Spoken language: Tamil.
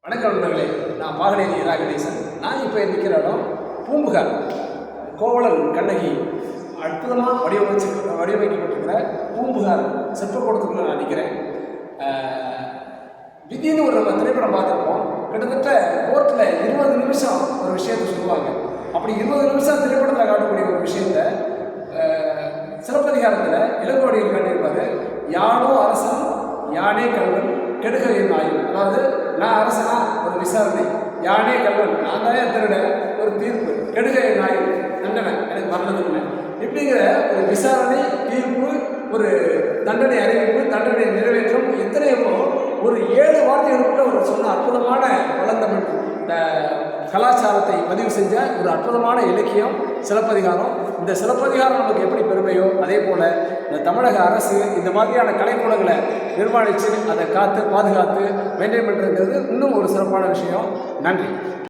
வணக்கம் நண்பர்களே, நான் பாகனேரி இரா கணேசன். நான் இப்போ நிற்கிற இடம் பூம்புகார். கோவலன் கண்ணகி அற்புதமாக வடிவமைக்கப்பட்டிருக்கிற பூம்புகார் சிற்பக்கூடத்துக்குள்ள நான் நிற்கிறேன். விதின்னு ஒரு நம்ம திரைப்படம் பார்த்துருப்போம். கிட்டத்தட்ட கோர்ட்டில் 20 நிமிஷம் ஒரு விஷயத்தை சொல்லுவாங்க. அப்படி 20 நிமிஷம் திரைப்படத்தில் காட்டக்கூடிய ஒரு விஷயத்த சிலப்பதிகாரத்தில் இளங்கோவடிகள் காட்டியிருப்பார். யானோ அரசன் யானே கல்வன் கெடுக என் ஆயுள். அதாவது நான் அரசனா ஒரு விசாரணை, யானே கல்வன் நான் தான் திருட ஒரு தீர்ப்பு, கெடுக என் ஆயுள் தண்டனை எனக்கு மரணதுன்னு இப்படிங்கிற ஒரு விசாரணை, தீர்ப்பு, ஒரு தண்டனை அறிவிப்பு, தண்டனை நிறைவேற்றம், எத்தனையோ ஒரு 7 வார்த்தைகளுக்குள்ள ஒரு சொன்ன அற்புதமான வளர்ந்தமிழ் கலாச்சாரத்தை பதிவு செஞ்ச ஒரு அற்புதமான இலக்கியம் சிலப்பதிகாரம். இந்த சிலப்பதிகாரம் நமக்கு எப்படி பெருமையோ அதே போல் இந்த தமிழக அரசு இந்த மாதிரியான கலைக்கூடங்களை நிர்மாணித்து அதை காத்து பாதுகாத்து மெயின்டைன் பண்ணுறதுங்கிறது இன்னும் ஒரு சிறப்பான விஷயம். நன்றி.